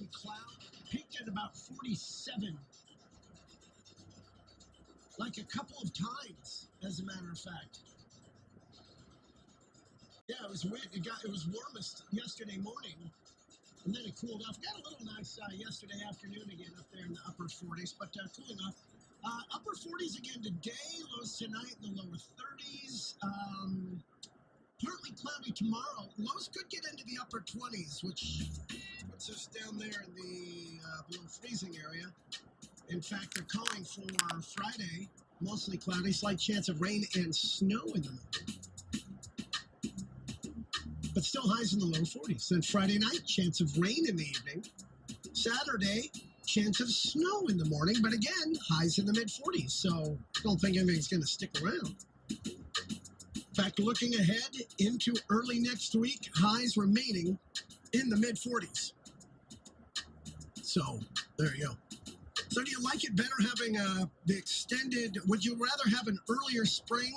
some cloud. Peaked at about 47. Like a couple of times, as a matter of fact. Yeah, it was weird. It was warmest yesterday morning, and then it cooled off. Got a little nice yesterday afternoon again up there in the upper 40s, but cooling off. Upper 40s again today, lows tonight in the lower 30s. Partly cloudy tomorrow. Lows could get into the upper 20s, which puts us down there in the below freezing area. In fact, they're calling for Friday, mostly cloudy, slight chance of rain and snow in the morning. But still highs in the low 40s. Then Friday night, chance of rain in the evening. Saturday, chance of snow in the morning, but again, highs in the mid-40s. So I don't think anything's going to stick around. In fact, looking ahead into early next week, highs remaining in the mid-40s. So there you go. So do you like it better having the extended, would you rather have an earlier spring,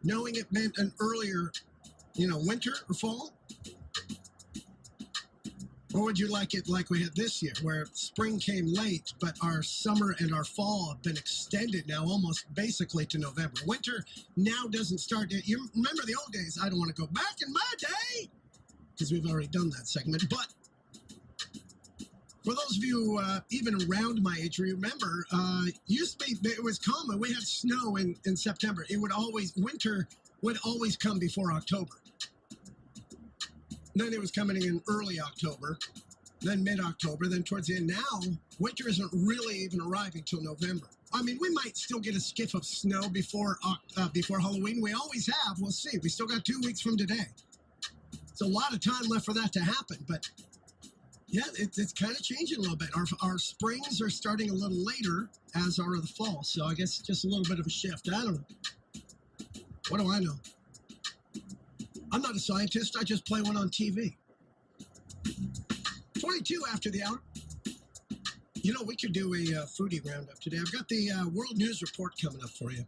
knowing it meant an earlier, winter or fall? Or would you like it like we had this year, where spring came late, but our summer and our fall have been extended now almost basically to November. Winter now doesn't start. You remember the old days? I don't want to go back in my day, because we've already done that segment. But for those of you even around my age, remember, used to be, it was common. We had snow in September. Winter would always come before October. Then it was coming in early October, then mid-October, then towards the end. Now, winter isn't really even arriving till November. I mean, we might still get a skiff of snow before Halloween. We always have. We'll see. We still got 2 weeks from today. It's a lot of time left for that to happen. But, yeah, it's kind of changing a little bit. Our springs are starting a little later, as are the fall. So I guess just a little bit of a shift. I don't know. What do I know? I'm not a scientist. I just play one on TV. 22 after the hour. We could do a foodie roundup today. I've got the World News Report coming up for you.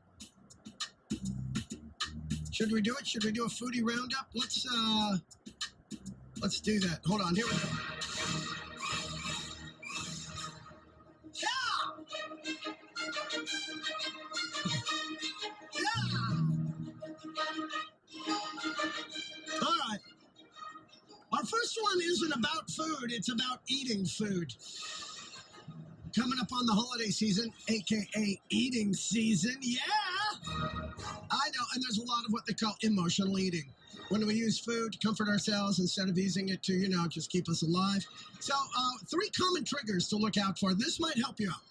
Should we do it? Should we do a foodie roundup? Let's do that. Hold on. Here we go. All right. Our first one isn't about food. It's about eating food. Coming up on the holiday season, a.k.a. eating season. Yeah! I know. And there's a lot of what they call emotional eating. When we use food to comfort ourselves instead of using it to, just keep us alive. So, 3 common triggers to look out for. This might help you out.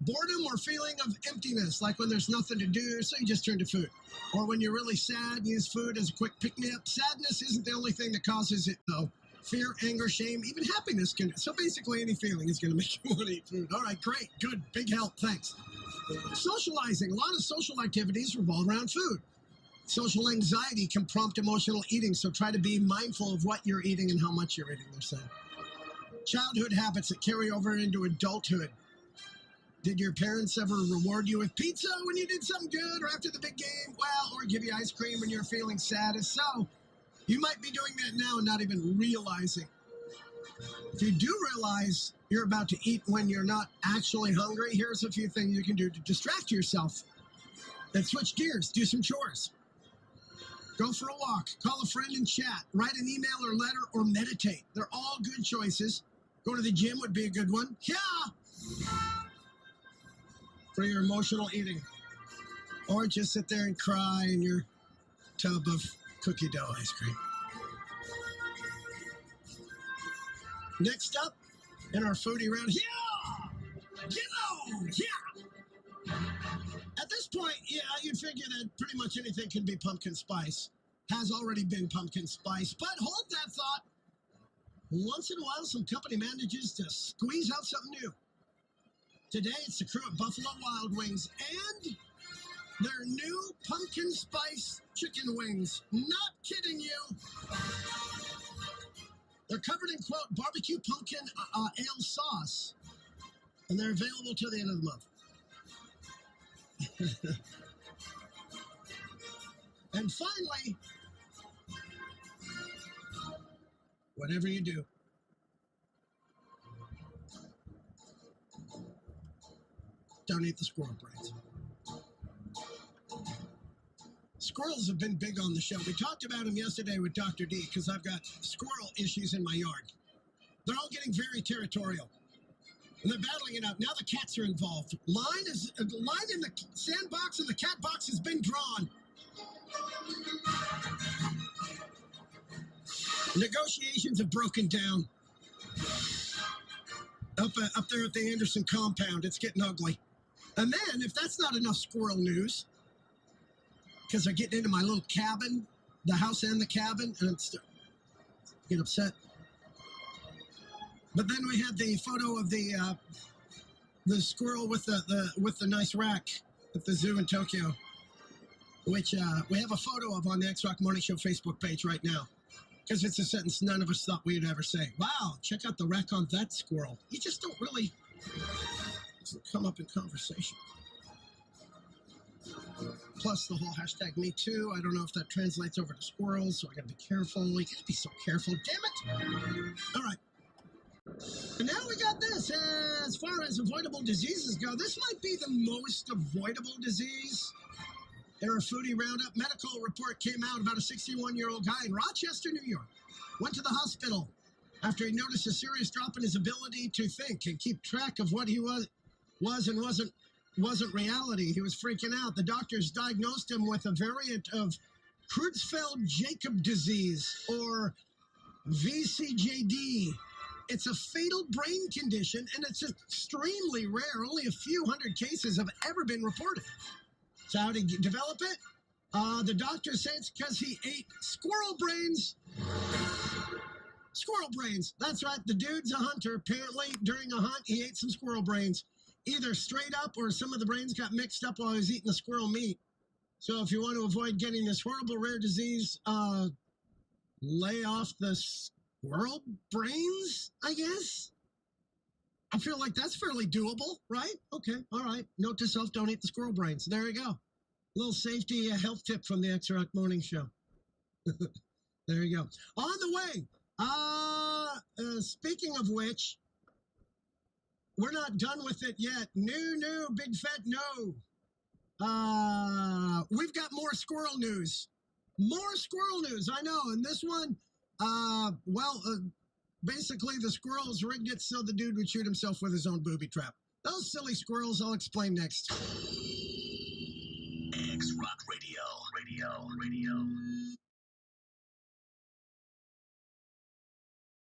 Boredom or feeling of emptiness, like when there's nothing to do, so you just turn to food. Or when you're really sad, use food as a quick pick-me-up. Sadness isn't the only thing that causes it, though. Fear, anger, shame, even happiness can. So basically any feeling is going to make you want to eat food. All right, great, good, big help, thanks. Socializing. A lot of social activities revolve around food. Social anxiety can prompt emotional eating, so try to be mindful of what you're eating and how much you're eating, they're saying. Childhood habits that carry over into adulthood. Did your parents ever reward you with pizza when you did something good or after the big game? Well, or give you ice cream when you're feeling sad? If so, you might be doing that now and not even realizing. If you do realize you're about to eat when you're not actually hungry, here's a few things you can do to distract yourself. Then switch gears, do some chores. Go for a walk, call a friend and chat, write an email or letter, or meditate. They're all good choices. Go to the gym would be a good one. Yeah! For your emotional eating. Or just sit there and cry in your tub of cookie dough ice cream. Next up, in our foodie round, At this point, you'd figure that pretty much anything can be pumpkin spice. Has already been pumpkin spice, but hold that thought. Once in a while, some company manages to squeeze out something new. Today, it's the crew at Buffalo Wild Wings and their new pumpkin spice chicken wings. Not kidding you. They're covered in, quote, barbecue pumpkin ale sauce. And they're available till the end of the month. And finally, whatever you do, Don't eat the squirrel brains. Squirrels have been big on the show. We talked about them yesterday with Dr. D because I've got squirrel issues in my yard. They're all getting very territorial. And they're battling it out. Now the cats are involved. Line in the sandbox and the cat box has been drawn. Negotiations have broken down. Up there at the Anderson compound, it's getting ugly. And then, if that's not enough squirrel news, because they're getting into my little cabin, the house and the cabin, and it's get upset. But then we had the photo of the squirrel with the nice rack at the zoo in Tokyo, which we have a photo of on the X Rock Morning Show Facebook page right now. Because it's a sentence none of us thought we'd ever say. Wow, check out the rack on that squirrel. You just don't really come up in conversation. Plus the whole hashtag Me Too. I don't know if that translates over to squirrels, so I gotta be careful. You gotta be so careful, damn it! All right. And now we got this. As far as avoidable diseases go, this might be the most avoidable disease. Foodie Roundup medical report came out about a 61-year-old guy in Rochester, New York. Went to the hospital after he noticed a serious drop in his ability to think and keep track of what he was and wasn't reality. He was freaking out. The doctors diagnosed him with a variant of Creutzfeldt-Jakob disease, or VCJD. It's a fatal brain condition, and it's extremely rare. Only a few hundred cases have ever been reported. So how did he develop it? The doctor said it's because he ate squirrel brains. Squirrel brains. That's right. The dude's a hunter. Apparently, during a hunt, he ate some squirrel brains. Either straight up or some of the brains got mixed up while he was eating the squirrel meat. So if you want to avoid getting this horrible rare disease, lay off the squirrel brains, I guess. I feel like that's fairly doable, right? Okay, all right. Note to self, don't eat the squirrel brains. There you go. Little safety health tip from the X Rock Morning Show. There you go. On the way, speaking of which, we're not done with it yet. No, big fat no. We've got more squirrel news. More squirrel news, I know. And this one, basically, the squirrels rigged it so the dude would shoot himself with his own booby trap. Those silly squirrels, I'll explain next. X Rock Radio.